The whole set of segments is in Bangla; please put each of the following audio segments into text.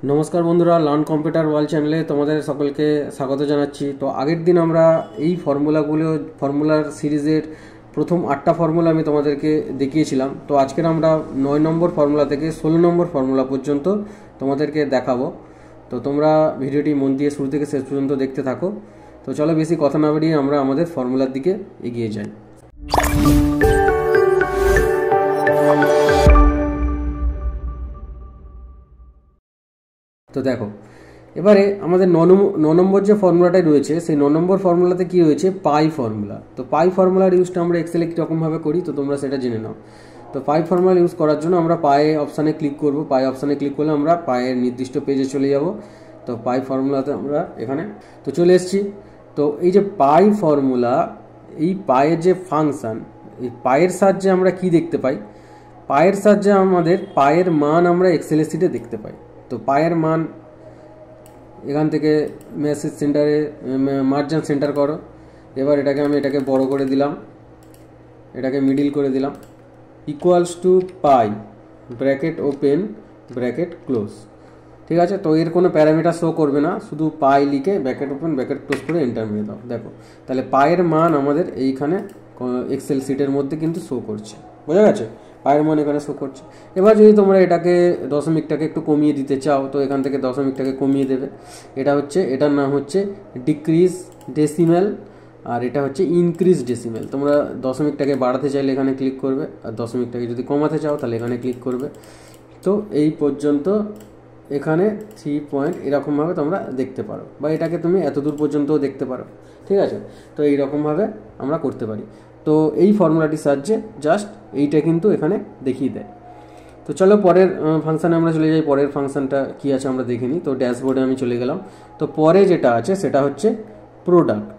নমস্কার বন্ধুরা, লার্ন কম্পিউটার ওয়ার্ল্ড চ্যানেলে তোমাদের সকলকে স্বাগত জানাচ্ছি। তো আগের দিন আমরা এই ফর্মুলার সিরিজের প্রথম 8টা ফর্মুলা আমি তোমাদেরকে দেখিয়েছিলাম। তো আজকের আমরা 9 নম্বর ফর্মুলা থেকে 16 নম্বর ফর্মুলা পর্যন্ত তোমাদেরকে দেখাবো। তো তোমরা ভিডিওটি মন দিয়ে শুরু থেকে শেষ পর্যন্ত দেখতে থাকো। তো চলো বেশি কথা না বাড়িয়ে আমরা আমাদের ফর্মুলার দিকে এগিয়ে যাই। তো দেখো, এবারে আমাদের 9 নম্বর যে ফর্মুলাটাই রয়েছে সেই 9 নম্বর ফর্মুলাতে কি হয়েছে, পাই ফর্মুলা। তো পাই ফর্মুলার ইউজটা আমরা এক্সেলে কীরকমভাবে করি তো তোমরা সেটা জেনে নাও। তো পাই ফর্মুলা ইউজ করার জন্য আমরা পাই অপশানে ক্লিক করব। পাই অপশানে ক্লিক করলে আমরা পায়ের নির্দিষ্ট পেজে চলে যাব। তো পাই ফর্মুলাতে আমরা এখানে তো চলে এসেছি। তো এই যে পাই ফর্মুলা, এই পায়ের যে ফাংশান, এই পায়ের সাহায্যে আমরা কি দেখতে পাই, পায়ের সাহায্যে আমাদের পায়ের মান আমরা এক্সেল শিটে দেখতে পাই। তো পায়ের মান এখান থেকে মেসেজ সেন্টারে মার্জিন সেন্টার করো। এবার এটাকে বড় করে দিলাম, এটাকে মিডিল করে দিলাম, equals to pi bracket open bracket close. ঠিক আছে, তো এর কোনো প্যারামিটার শো করবে না, শুধু পাই লিখে ব্র্যাকেট ওপেন ব্র্যাকেট ক্লোজ করে এন্টার মেরে দাও। দেখো তাহলে পায়ের মান আমাদের এইখানে এক্সেল শিটের মধ্যে কিন্তু শো করছে, বোঝা গেছে? পায়ের মান এখানে শো করছে। এবার যদি তোমরা এটাকে দশমিকটাকে একটু কমিয়ে দিতে চাও তো এখান থেকে দশমিকটাকে কমিয়ে দেবে। এটার নাম হচ্ছে ডিক্রিজ ডেসিমেল, আর এটা হচ্ছে ইনক্রিজ ডেসিমেল। তোমরা দশমিকটাকে বাড়াতে চাইলে এখানে ক্লিক করবে, আর দশমিকটাকে যদি কমাতে চাও তাহলে এখানে ক্লিক করবে। তো এই পর্যন্ত এখানে 3 পয়েন্ট এরকমভাবে তোমরা দেখতে পারো, বা এটাকে তুমি এত দূর পর্যন্তও দেখতে পারো। ঠিক আছে, তো এইরকমভাবে আমরা করতে পারি। তো এই ফর্মুলাটির সাহায্যে জাস্ট এইটা কিন্তু এখানে দেখিয়ে দেয়। তো চলো পরের ফাংশানে আমরা চলে যাই। পরের ফাংশানটা কী আছে আমরা দেখে নিই। তো ড্যাশবোর্ডে আমি চলে গেলাম। তো পরে যেটা আছে সেটা হচ্ছে প্রোডাক্ট।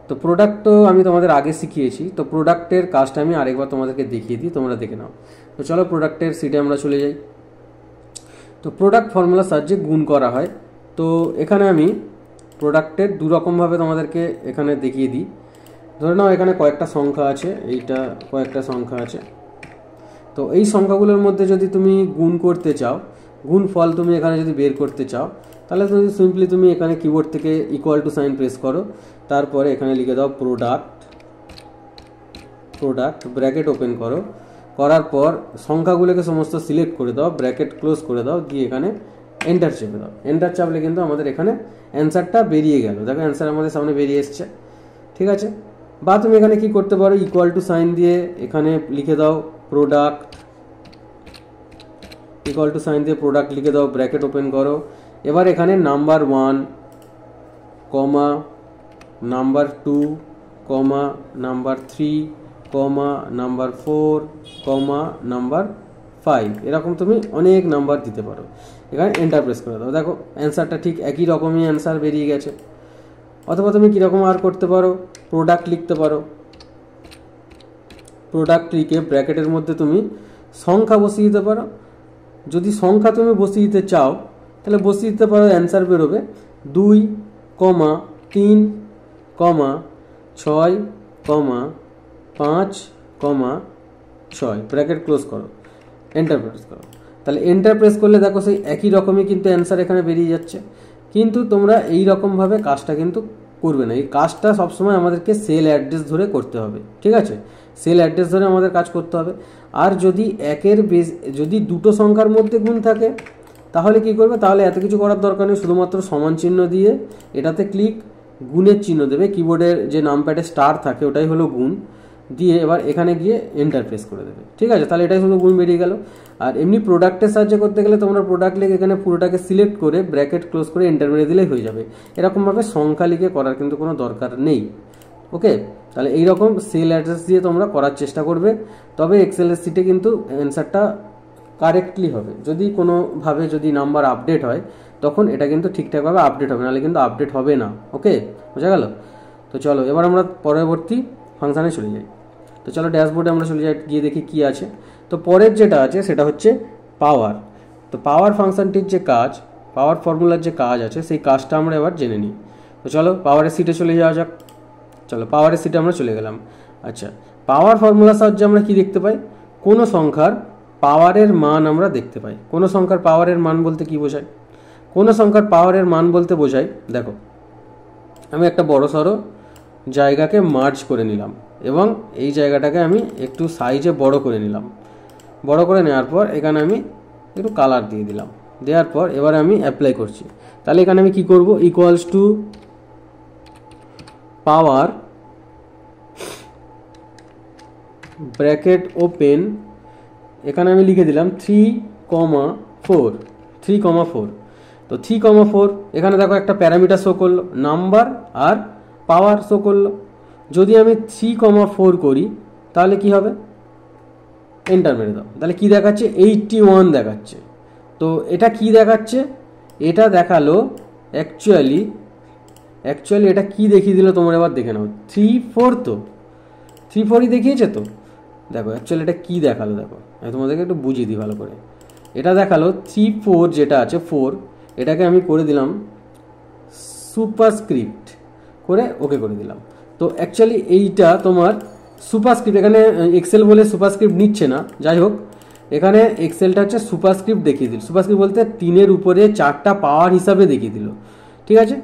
তো প্রোডাক্ট তো আমি তোমাদের আগে শিখিয়েছি। তো প্রোডাক্টের কাজটা আমি আরেকবার তোমাদেরকে দেখিয়ে দিই, তোমরা দেখে নাও। তো চলো প্রোডাক্টের সিটে আমরা চলে যাই। তো প্রোডাক্ট ফর্মুলার সাহায্যে গুণ করা হয়। তো এখানে আমি প্রোডাক্টের দুরকমভাবে তোমাদেরকে এখানে দেখিয়ে দিই। ধরে নাও এখানে কয়েকটা সংখ্যা আছে, এইটা কয়েকটা সংখ্যা আছে। তো এই সংখ্যাগুলোর মধ্যে যদি তুমি গুণ করতে চাও, গুণ ফল তুমি এখানে যদি বের করতে চাও, তাহলে তুমি সিম্পলি তুমি এখানে কিবোর্ড থেকে ইকুয়াল টু সাইন প্রেস করো, তারপরে এখানে লিখে দাও প্রোডাক্ট ব্র্যাকেট ওপেন করো, করার পর সংখ্যাগুলোকে সমস্ত সিলেক্ট করে দাও, ব্র্যাকেট ক্লোজ করে দাও, দিয়ে এখানে এন্টার চেপে দাও। এন্টার চাপলে কিন্তু আমাদের এখানে অ্যান্সারটা বেরিয়ে গেল। দেখো অ্যান্সার আমাদের সামনে বেরিয়ে এসছে। ঠিক আছে, বা তুমি এখানে কি করতে পারো, ইকুয়াল টু সাইন দিয়ে এখানে লিখে দাও প্রোডাক্ট, ইকুয়াল টু সাইন দিয়ে প্রোডাক্ট লিখে দাও, ব্র্যাকেট ওপেন করো। এবার এখানে নাম্বার 1 কমা নাম্বার 2 কমা নাম্বার 3 কমা নাম্বার 4 কমা নাম্বার 5, এরকম তুমি অনেক নাম্বার দিতে পারো। এখানে এন্টার প্রেস করে দাও। দেখো অ্যান্সারটা ঠিক একই রকমই অ্যান্সার বেরিয়ে গেছে। অথবা তুমি কীরকম আর করতে পারো, প্রোডাক্ট লিখতে পারো, প্রোডাক্ট লিখে ব্র্যাকেটের মধ্যে তুমি সংখ্যা বসিয়ে দিতে পারো। যদি সংখ্যা তুমি বসিয়ে দিতে চাও তাহলে বসিয়ে দিতে পারো, অ্যান্সার বেরোবে 2, 3, 6, 5, 6, ব্র্যাকেট ক্লোজ করো, এন্টার প্রেস করো। তাহলে এন্টার প্রেস করলে দেখো সেই একই রকমই কিন্তু অ্যান্সার এখানে বেরিয়ে যাচ্ছে। কিন্তু তোমরা এই রকমভাবে কাজটা কিন্তু করবে না। এই কাজটা সবসময় আমাদেরকে সেল অ্যাড্রেস ধরে করতে হবে। ঠিক আছে, সেল অ্যাড্রেস ধরে আমাদের কাজ করতে হবে। আর যদি যদি দুটো সংখ্যার মধ্যে গুণ থাকে তাহলে কি করবে, তাহলে এত কিছু করার দরকার নেই, শুধুমাত্র সমান চিহ্ন দিয়ে এটাতে ক্লিক, গুণের চিহ্ন দেবে, কিবোর্ডের যে নামপ্যাডে স্টার থাকে ওটাই হলো গুণ, দিয়ে এবার এখানে গিয়ে এন্টার প্রেস করে দেবে। ঠিক আছে, তাহলে এটাই শুধু গুণ বেরিয়ে গেল। আর এমনি প্রোডাক্টের সাহায্যে করতে গেলে তোমরা প্রোডাক্ট লিখে এখানে পুরোটাকে সিলেক্ট করে ব্র্যাকেট ক্লোজ করে এন্টার মেরে দিলেই হয়ে যাবে। এরকমভাবে সংখ্যা লিখে করার কিন্তু কোনো দরকার নেই। ওকে, তাহলে এইরকম সেল অ্যাড্রেস দিয়ে তোমরা করার চেষ্টা করবে, তবে এক্সেল শিটে কিন্তু অ্যান্সারটা কারেক্টলি হবে। যদি কোনোভাবে যদি নাম্বার আপডেট হয় তখন এটা কিন্তু ঠিকঠাকভাবে আপডেট হবে, নাহলে কিন্তু আপডেট হবে না। ওকে, বোঝা গেল? তো চলো এবার আমরা পরবর্তী ফাংশানে চলে যাই। তো চলো ড্যাশবোর্ডে আমরা চলে যাই, গিয়ে দেখি কি আছে। তো পরের যেটা আছে সেটা হচ্ছে পাওয়ার। তো পাওয়ার ফাংশনটির যে কাজ, পাওয়ার ফর্মুলার যে কাজ আছে সেই কাজটা আমরা এবার জেনে নিই। তো চলো পাওয়ারের সিটে চলে যাওয়া যাক। চলো পাওয়ারের সিটে আমরা চলে গেলাম। আচ্ছা, পাওয়ার ফর্মুলার সাহায্যে আমরা কি দেখতে পাই, কোনো সংখ্যার পাওয়ারের মান আমরা দেখতে পাই। কোনো সংখ্যার পাওয়ারের মান বলতে কি বোঝায়, কোনো সংখ্যার পাওয়ারের মান বলতে বোঝায়, দেখো আমি একটা বড় সড়ো জায়গাকে মার্জ করে নিলাম এবং এই জায়গাটাকে আমি একটু সাইজে বড় করে নিলাম। বড় করে নেওয়ার পর এখানে আমি একটু কালার দিয়ে দিলাম, দেওয়ার পর এবারে আমি অ্যাপ্লাই করছি। তাহলে এখানে আমি কি করব, equals to power bracket open, এখানে আমি লিখে দিলাম 3,4, 3,4। তো 3,4 এখানে দেখো একটা প্যারামিটার শো করলো, নাম্বার আর পাওয়ার শো করলো। যদি আমি 3,4 করি তাহলে কি হবে, এন্টার মেরে দাও, তাহলে কি দেখাচ্ছে 81 দেখাচ্ছে। তো এটা কি দেখাচ্ছে, এটা দেখালো অ্যাকচুয়ালি এটা কি দেখিয়ে দিল তোমরা এবার দেখে নাও, 3,4 তো 3,4ই দেখিয়েছে। তো দেখো অ্যাকচুয়ালি এটা কি দেখালো, দেখো আমি তোমাদেরকে একটু বুঝিয়ে দিই ভালো করে। এটা দেখালো 3,4 যেটা আছে 4, এটাকে আমি করে দিলাম সুপারস্ক্রিপ্ট করে ওকে করে দিলাম। তো অ্যাকচুয়ালি এইটা তোমার সুপারস্ক্রিপ্ট, এখানে এক্সেল বলে সুপারস্ক্রিপ্ট নিচ্ছে না, যাই হোক এখানে এক্সেলটা হচ্ছে সুপারস্ক্রিপ্ট দেখিয়ে দিল। সুপারস্ক্রিপ্ট বলতে 3-এর উপরে 4টা পাওয়ার হিসাবে দেখিয়ে দিল, ঠিক আছে।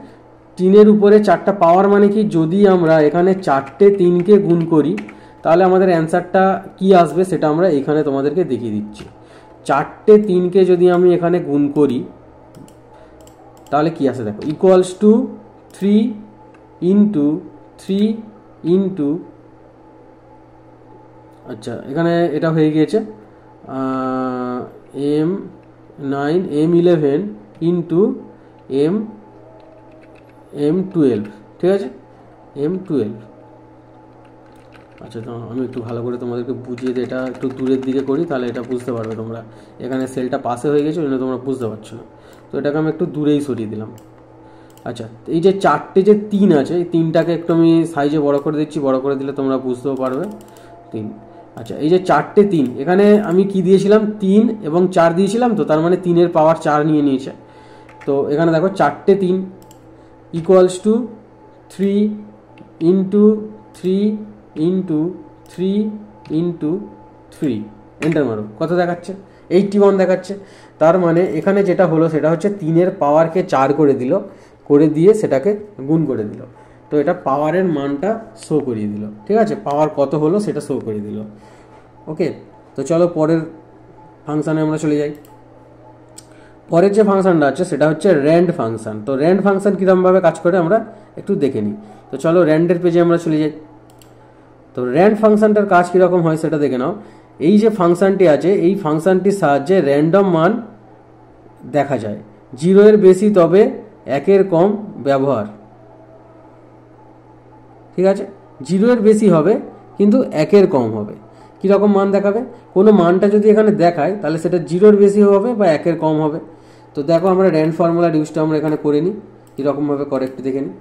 3-এর উপরে 4টা পাওয়ার মানে কি, যদি আমরা এখানে 4টে 3কে গুণ করি তাহলে আমাদের অ্যান্সারটা কি আসবে সেটা আমরা এখানে তোমাদেরকে দেখিয়ে দিচ্ছি। 4টে 3কে যদি আমি এখানে গুণ করি তাহলে কি আসে দেখো, ইকুয়ালস টু 3 ইন্টু 3 ইন্টু, আচ্ছা এখানে এটা হয়ে গিয়েছে M9 M11 ইন্টু M12, ঠিক আছে, M12। আচ্ছা তো আমি একটু ভালো করে তোমাদেরকে বুঝিয়ে দিই, এটা একটু দূরের দিকে করি তাহলে এটা বুঝতে পারবে তোমরা। এখানে সেলটা পাশে হয়ে গেছে ওই জন্য তোমরা বুঝতে পারছো না, তো এটাকে আমি একটু দূরেই সরিয়ে দিলাম। আচ্ছা এই যে 4টে যে 3 আছে, এই 3টাকে একটু আমি সাইজে বড় করে দিচ্ছি, বড় করে দিলে তোমরা বুঝতেও পারবে। 3, আচ্ছা এই যে 4টে 3, এখানে আমি কি দিয়েছিলাম 3 এবং 4 দিয়েছিলাম, তো তার মানে 3-এর পাওয়ার 4 নিয়ে নিয়েছে। তো এখানে দেখো 4টে 3 equals to 3 into 3 into 3 into 3, enter মারো, কত দেখাচ্ছে 81 দেখাচ্ছে। তার মানে এখানে যেটা হলো সেটা হচ্ছে 3-এর পাওয়ারকে 4 করে দিল, করে দিয়ে সেটাকে গুণ করে দিল, তো এটা পাওয়ারের মানটা শো করিয়ে দিল, ঠিক আছে, পাওয়ার কত হলো সেটা শো করিয়ে দিল। ওকে, তো চলো পরের ফাংশানে আমরা চলে যাই। পরের যে ফাংশনটা আছে সেটা হচ্ছে র্যান্ড ফাংশন। তো র্যান্ড ফাংশন কীরকমভাবে কাজ করে আমরা একটু দেখে নিই। তো চলো র্যান্ডের পেজে আমরা চলে যাই। তো র্যান্ড ফাংশনটার কাজ কীরকম হয় সেটা দেখে নাও। এই যে ফাংশনটি আছে এই ফাংশনটির সাহায্যে র্যান্ডম মান দেখা যায়, 0-এর বেশি তবে 1-এর কম ব্যবহার, ঠিক আছে, 0-এর বেশি হবে কিন্তু 1-এর কম হবে। কীরকম মান দেখাবে, কোনো মানটা যদি এখানে দেখায় তাহলে সেটা 0-এর বেশি হবে বা 1-এর কম হবে। তো দেখো আমরা র্যান্ড ফর্মুলার ইউজটা আমরা এখানে করে নিই, কীরকমভাবে করে একটু দেখে নিই।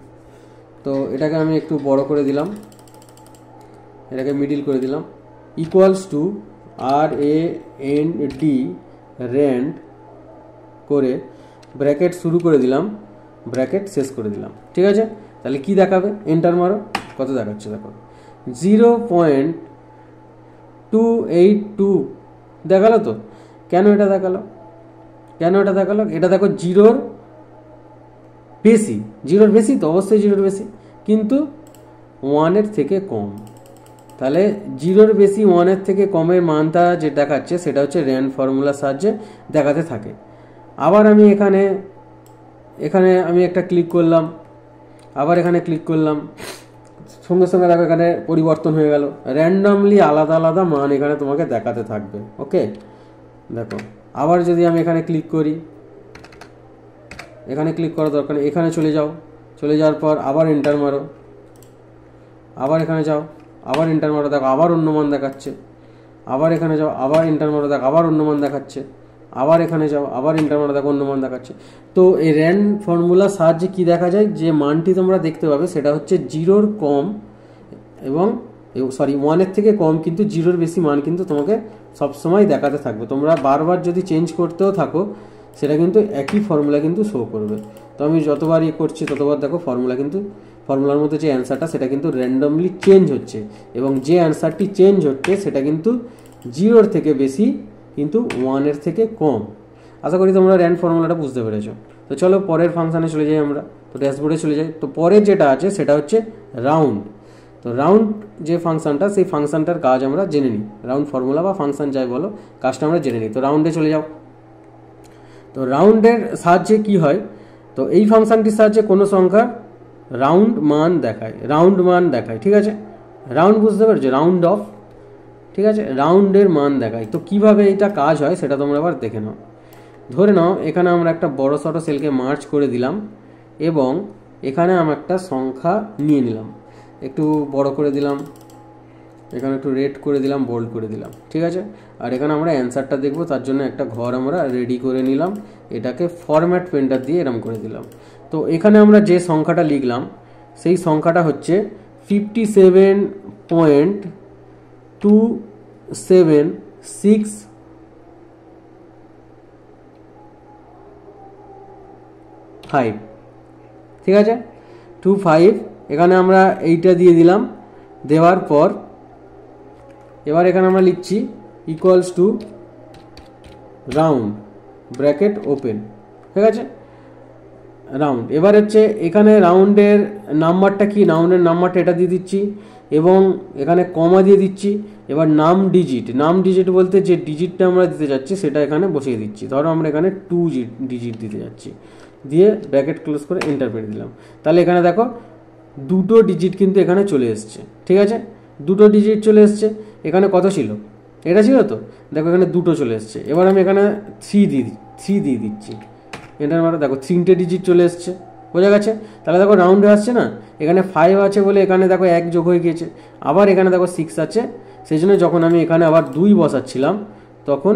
তো এটাকে আমি একটু বড় করে দিলাম, এটাকে মিডিল করে দিলাম, ইকুয়ালস টু RAND র্যান্ড করে ব্র্যাকেট শুরু করে দিলাম, ব্র্যাকেট শেষ করে দিলাম, ঠিক আছে। তাহলে কি দেখাবে, এন্টার মারো, কত দেখাচ্ছে দেখো 0.282 দেখালো। তো কেন এটা দেখালো, এটা দেখো 0-র বেশি, 0-র বেশি তো অবশ্যই 0-র বেশি, কিন্তু 1-এর থেকে কম। তাহলে 0-র বেশি 1-এর থেকে কমের মানটা যে দেখাচ্ছে সেটা হচ্ছে র্যান্ড ফর্মুলার সাহায্যে দেখাতে থাকে। আবার আমি এখানে আমি একটা ক্লিক করলাম, আবার এখানে ক্লিক করলাম, সঙ্গে সঙ্গে দেখো এখানে পরিবর্তন হয়ে গেল, র্যান্ডমলি আলাদা আলাদা মান এখানে তোমাকে দেখাতে থাকবে। ওকে, দেখো আবার যদি আমি এখানে ক্লিক করি, এখানে ক্লিক করার দরকার নেই, এখানে চলে যাওয়ার পর আবার এন্টার মারো, আবার এখানে যাও, আবার এন্টার মারো, দেখো আবার অন্য মান দেখাচ্ছে, আবার এখানে যাও, আবার এন্টার মারো, দেখো আবার অন্য মান দেখাচ্ছে, আবার এখানে যাও, আবার এন্টার মারো, দেখো অন্য মান দেখাচ্ছে। তো এই র্যান্ড ফর্মুলার সাহায্যে কি দেখা যায়, যে মানটি তোমরা দেখতে পাবে সেটা হচ্ছে 0-র কম এবং 1-এর থেকে কম কিন্তু 0-র বেশি মান কিন্তু তোমাকে সবসময় দেখাতে থাকবে। তোমরা বারবার যদি চেঞ্জ করতেও থাকো সেটা কিন্তু একই ফর্মুলা কিন্তু শো করবে। তো আমি যতবার করছি ততবার দেখো ফর্মুলার মধ্যে যে অ্যান্সারটা সেটা কিন্তু র্যান্ডমলি চেঞ্জ হচ্ছে, এবং যে অ্যান্সারটি চেঞ্জ হচ্ছে সেটা কিন্তু 0-র থেকে বেশি কিন্তু 1-এর থেকে কম। আশা করি তোমরা র্যান্ড ফর্মুলাটা বুঝতে পেরেছো। তো চলো পরের ফাংশানে চলে যাই আমরা, তো ড্যাশবোর্ডে চলে যাই। তো পরের যেটা আছে সেটা হচ্ছে রাউন্ড। তো রাউন্ড যে ফাংশনটা, সেই ফাংশনটার কাজ আমরা জেনে নিই, রাউন্ড ফর্মুলা বা ফাংশন যাই বলো, কাজটা আমরা জেনে নিই। তো রাউন্ডে চলে যাও। তো রাউন্ডের সাহায্যে কি হয়, তো এই ফাংশনটির সাহায্যে কোনো সংখ্যার রাউন্ড মান দেখায়, ঠিক আছে। রাউন্ড বুঝতে পারছো, রাউন্ড অফ, ঠিক আছে, রাউন্ডের মান দেখায়। তো কিভাবে এটা কাজ হয় সেটা তোমরা আবার দেখে নাও। ধরে নাও এখানে আমরা একটা বড় সড়ো সেলকে মার্চ করে দিলাম এবং এখানে আমরা একটা সংখ্যা নিয়ে নিলাম, একটু বড় করে দিলাম, এখানে একটু রেড করে দিলাম, বোল্ড করে দিলাম, ঠিক আছে। আর এখানে আমরা অ্যান্সারটা দেখবো, তার জন্য একটা ঘর আমরা রেডি করে নিলাম, এটাকে ফরম্যাট পেন্টার দিয়ে এরম করে দিলাম। তো এখানে আমরা যে সংখ্যাটা লিখলাম সেই সংখ্যাটা হচ্ছে 57.275, ঠিক আছে, 25। এখানে আমরা এইটা দিয়ে দিলাম, দেওয়ার পর এবার এখানে আমরা লিখছি equals to round bracket open, ঠিক আছে, রাউন্ড। এবার হচ্ছে এখানে রাউন্ডের নাম্বারটা কি, রাউন্ডের নাম্বারটা এটা দিয়ে দিচ্ছি এবং এখানে কমা দিয়ে দিচ্ছি। এবার নাম ডিজিট বলতে যে ডিজিটটা আমরা দিতে যাচ্ছি সেটা এখানে বসিয়ে দিচ্ছি। ধরো আমরা এখানে 2 ডিজিট দিতে যাচ্ছি, দিয়ে ব্র্যাকেট ক্লোজ করে এন্টার করে দিলাম। তাহলে এখানে দেখো দুটো ডিজিট কিন্তু এখানে চলে এসছে, ঠিক আছে, দুটো ডিজিট চলে এসছে। এখানে কত ছিল, এটা ছিল তো, দেখো এখানে দুটো চলে এসছে। এবার আমি এখানে 3 দিয়ে দিচ্ছি, এটার মানে দেখো 3টে ডিজিট চলে এসছে, বোঝা গেছে। তাহলে দেখো রাউন্ডে আসছে না, এখানে 5 আছে বলে এখানে দেখো 1 যোগ হয়ে গিয়েছে, আবার এখানে দেখো 6 আছে, সেই জন্য যখন আমি এখানে আবার 2 বসাচ্ছিলাম তখন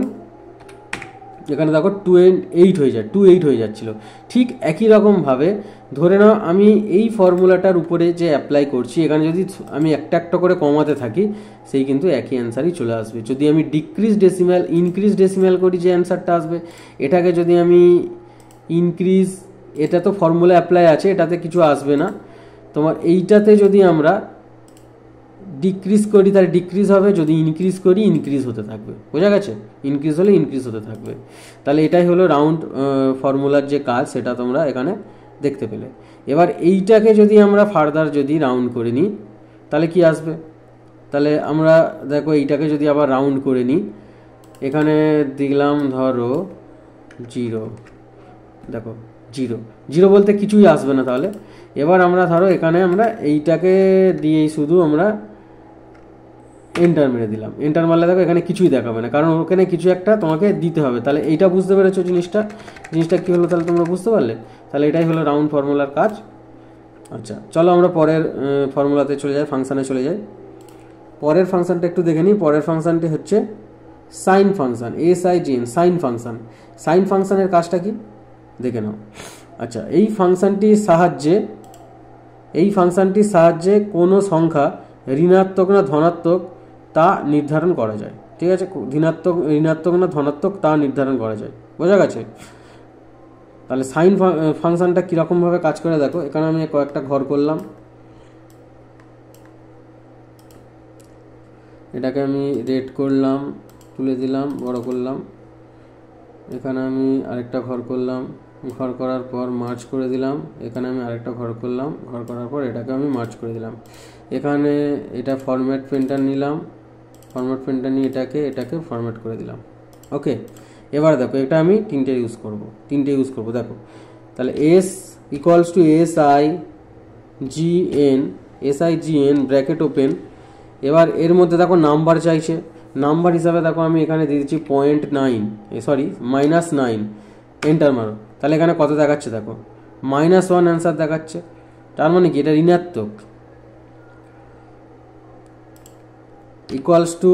এখানে দেখো 28 হয়ে যাচ্ছিল। ঠিক একই রকমভাবে ধরে নাও আমি এই ফর্মুলাটার উপরে যে অ্যাপ্লাই করছি, এখানে যদি আমি একটা একটা করে কমাতে থাকি সেই কিন্তু একই অ্যান্সারই চলে আসবে। যদি আমি ইনক্রিজ ডেসিম্যাল করি যে অ্যান্সারটা আসবে, এটাকে যদি আমি ইনক্রিজ, এটা তো ফর্মুলা অ্যাপ্লাই আছে, এটাতে কিছু আসবে না। তোমার এইটাতে যদি আমরা ডিক্রিজ করি তাহলে ডিক্রিজ হবে, যদি ইনক্রিজ করি ইনক্রিজ হতে থাকবে, বোঝা গেছে, ইনক্রিজ হলে ইনক্রিজ হতে থাকবে। তাহলে এটাই হলো রাউন্ড ফর্মুলার যে কাজ, সেটা তোমরা এখানে দেখতে পেলে। এবার এইটাকে যদি আমরা ফার্দার যদি রাউন্ড করে নিই তাহলে কি আসবে, তাহলে আমরা দেখো এইটাকে যদি আবার রাউন্ড করে নিই, এখানে দিলাম ধরো 0, দেখো 0 বলতে কিছুই আসবে না। তাহলে এবার আমরা ধরো এখানে আমরা এইটাকে দিয়েই শুধু আমরা এন্টার মেরে দিলাম, এন্টার মারলে দেখো এখানে কিছুই দেখাবে না, কারণ ওখানে কিছু একটা তোমাকে দিতে হবে। তাহলে এইটা বুঝতে পেরেছো জিনিসটা কি হলো, তাহলে তোমরা বুঝতে পারলে। তাহলে এটাই হলো রাউন্ড ফর্মুলার কাজ। আচ্ছা চলো আমরা পরের ফর্মুলাতে চলে যাই, ফাংশানে চলে যাই। পরের ফাংশনটা একটু দেখে নিই। পরের ফাংশনটি হচ্ছে sine function, SIN, sine function. Sine ফাংশনের কাজটা কি দেখে নাও। আচ্ছা, এই ফাংশনটির সাহায্যে কোনো সংখ্যা ঋণাত্মক না ধনাত্মক তা নির্ধারণ করা যায়, ঠিক আছে, ঋণাত্মক না ধনাত্মক তা নির্ধারণ করা যায়, বোঝা গেছে। তাহলে সাইন ফাংশনটা কীরকমভাবে কাজ করে দেখো। এখানে আমি কয়েকটা ঘর করলাম, এটাকে আমি রেড করলাম, তুলে দিলাম, বড় করলাম। এখানে আমি আরেকটা ঘর করলাম, ঘর করার পর মার্চ করে দিলাম। এখানে আমি আরেকটা ঘর করলাম, ঘর করার পর এটাকে আমি মার্চ করে দিলাম। এখানে এটা ফরম্যাট পেন্টার নিলাম, ফরম্যাট পেন্টার নিয়ে এটাকে ফরম্যাট করে দিলাম। ওকে, এবার দেখো এটা আমি তিনটে ইউজ করব, দেখো। তাহলে S equals to SIGN bracket open. এবার এর মধ্যে দেখো নাম্বার চাইছে, নাম্বার হিসাবে দেখো আমি এখানে দিয়ে দিচ্ছি -9, এন্টার মারো। তাহলে এখানে কত দেখাচ্ছে দেখো, -1 অ্যান্সার দেখাচ্ছে। তার মানে কি এটা ঋণাত্মক। Equals to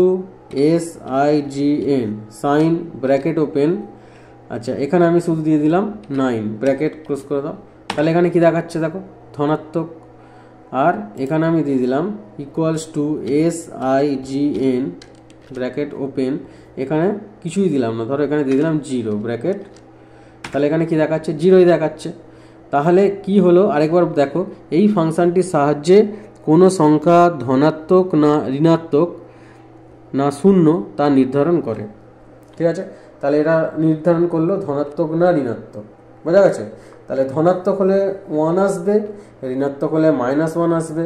SIGN sine bracket open. আচ্ছা, এখানে আমি শুধু দিয়ে দিলাম 9, ব্র্যাকেট ক্লোজ করে দাও। তাহলে এখানে কি দেখাচ্ছে দেখো, ধনাত্মক। আর এখানে আমি দিয়ে দিলাম equals to SIGN bracket open. এখানে কিছুই দিলাম না, ধরো এখানে দিয়ে দিলাম 0, ব্র্যাকেট। তাহলে এখানে কি দেখাচ্ছে, 0ই দেখাচ্ছে। তাহলে কি হলো আরেকবার দেখো, এই ফাংশনটির সাহায্যে কোনো সংখ্যা ধনাত্মক না ঋণাত্মক না শূন্য তা নির্ধারণ করে, ঠিক আছে। তাহলে এটা নির্ধারণ করলো ধনাত্মক না ঋণাত্মক, বোঝা গেছে? তাহলে ধনাত্মক হলে 1 আসবে, ঋণাত্মক হলে -1 আসবে,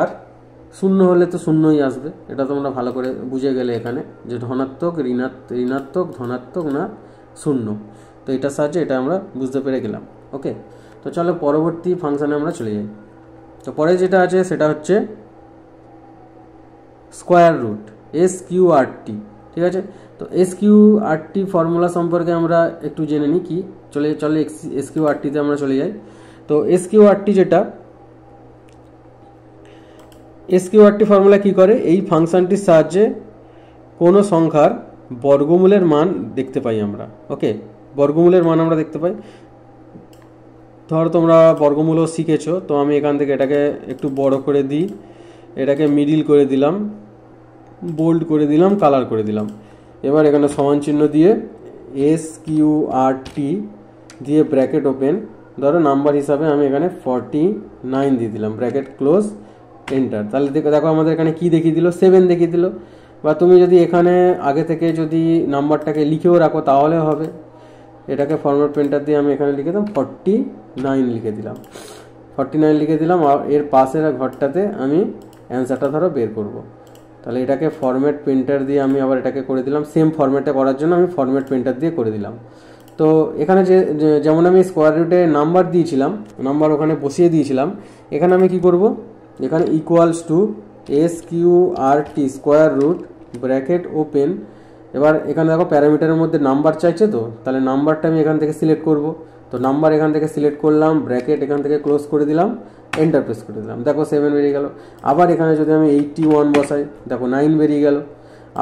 আর শূন্য হলে তো শূন্যই আসবে। এটা তোমরা ভালো করে বুঝে গেলে এখানে যে ধনাত্মক, ঋণাত্মক, ধনাত্মক না শূন্য। তো এটার সাহায্যে এটা আমরা বুঝতে পেরে গেলাম। ওকে, তো চলো পরবর্তী ফাংশানে আমরা চলে যাই। তো পরে যেটা আছে সেটা হচ্ছে স্কোয়ার রুট, SQRT। ঠিক আছে, তো SQRT ফর্মুলা সম্পর্কে আমরা একটু জেনে নিই। কি চলে SQRTতে আমরা চলে যাই। তো SQRT যেটা, SQRT ফর্মুলা কি করে, এই ফাংশনটির সাহায্যে কোনো সংখ্যার বর্গমূলের মান দেখতে পাই আমরা। ওকে, বর্গমূলের মান আমরা দেখতে পাই। ধরো তোমরা বর্গমূলও শিখেছো, তো আমি এখান থেকে এটাকে একটু বড় করে দিই, এটাকে মিডিল করে দিলাম, বোল্ড করে দিলাম, কালার করে দিলাম। এবার এখানে সমান চিহ্ন দিয়ে SQRT দিয়ে ব্র্যাকেট ওপেন, ধরো নাম্বার হিসাবে আমি এখানে 49 দিয়ে দিলাম, ব্র্যাকেট ক্লোজ, এন্টার। তাহলে দেখো আমাদের এখানে কি দেখিয়ে দিল, 7 দেখিয়ে দিল। বা তুমি যদি এখানে আগে থেকে যদি নাম্বারটাকে লিখেও রাখো তাহলে হবে। এটাকে ফরম্যাট প্রিন্টার দিয়ে আমি এখানে লিখে দিলাম 49 লিখে দিলাম, 49 লিখে দিলাম। আর এর পাশের ঘরটাতে আমি অ্যান্সারটা ধরো বের করব। তাহলে এটাকে ফরম্যাট প্রিন্টার দিয়ে আমি আবার এটাকে করে দিলাম, সেম ফরম্যাটে করার জন্য আমি ফরম্যাট প্রিন্টার দিয়ে করে দিলাম। তো এখানে যেমন আমি স্কোয়ার রুটে নাম্বার দিয়েছিলাম, নাম্বার ওখানে বসিয়ে দিয়েছিলাম, এখানে আমি কি করব, এখানে equals to SQRT square root bracket open. এবার এখানে দেখো প্যারামিটারের মধ্যে নাম্বার চাইছে, তো তাহলে নাম্বারটা আমি এখান থেকে সিলেক্ট করব। তো নাম্বার এখান থেকে সিলেক্ট করলাম, ব্র্যাকেট এখান থেকে ক্লোজ করে দিলাম, এন্টার প্রেস করে দিলাম, দেখো 7 বেরিয়ে গেল। আবার এখানে যদি আমি 81 বসাই, দেখো 9 বেরিয়ে গেল।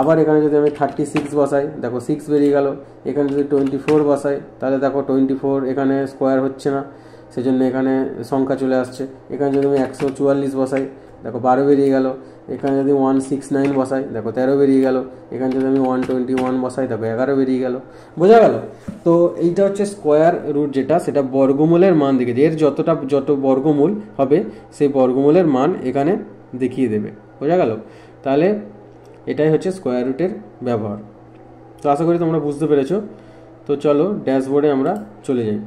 আবার এখানে যদি আমি 36 বসাই, দেখো 6 বেরিয়ে গেল। এখানে যদি 24 বসাই, তাহলে দেখো 24 এখানে স্কোয়ার হচ্ছে না, সেজন্য এখানে সংখ্যা চলে আসছে। এখানে যদি আমি 144 বসাই, দেখো 12 বেরিয়ে গেল। এখানে যদি 169 বসাই, দেখো 13 বেরিয়ে গেল। এখানে যদি আমি 121 বসাই, দেখো 11 বেরিয়ে গেল। বোঝা গেল? তো এইটা হচ্ছে স্কোয়ার রুট, যেটা সেটা বর্গমূলের মান দেখিয়ে দেবে। এর যত বর্গমূল হবে সেই বর্গমূলের মান এখানে দেখিয়ে দেবে। বোঝা গেল? তাহলে এটাই হচ্ছে স্কোয়ার রুটের ব্যবহার। তো আশা করি তোমরা বুঝতে পেরেছো। তো চলো ড্যাশবোর্ডে আমরা চলে যাই।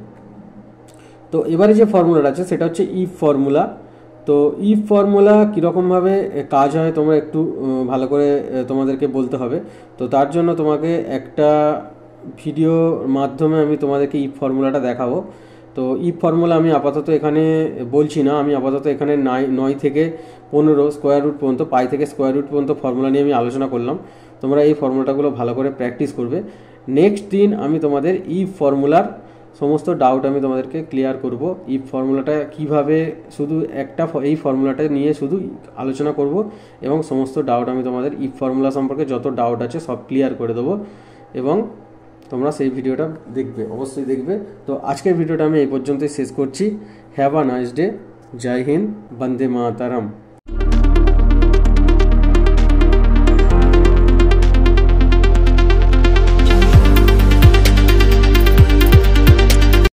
তো এবারে যে ফর্মুলাটা আছে সেটা হচ্ছে ইফ ফর্মুলা। তো ইফ ফর্মুলা কীরকমভাবে কাজ হয় তোমরা একটু ভালো করে তোমাদেরকে বলতে হবে। তো তার জন্য তোমাকে একটা ভিডিওর মাধ্যমে আমি তোমাদেরকে ইফ ফর্মুলাটা দেখাবো। তো ইফ ফর্মুলা আমি আপাতত এখানে বলছি না, আমি আপাতত এখানে 9 থেকে 15 স্কোয়ার রুট পর্যন্ত, পাই থেকে স্কোয়ার রুট পর্যন্ত ফর্মুলা নিয়ে আমি আলোচনা করলাম। তোমরা এই ফর্মুলাটাগুলো ভালো করে প্র্যাকটিস করবে। নেক্সট দিন আমি তোমাদের ইফ ফর্মুলার সমস্ত ডাউট আমি তোমাদেরকে ক্লিয়ার করব। ইফ ফর্মুলাটা কিভাবে, শুধু এই ফর্মুলাটা নিয়ে শুধু আলোচনা করব এবং সমস্ত ডাউট আমি তোমাদের ইফ ফর্মুলা সম্পর্কে যত ডাউট আছে সব ক্লিয়ার করে দেবো। এবং তোমরা সেই ভিডিওটা দেখবে, অবশ্যই দেখবে। তো আজকের ভিডিওটা আমি এই পর্যন্তই শেষ করছি। Have a nice day. জয় হিন্দ, বন্দে মাতরম।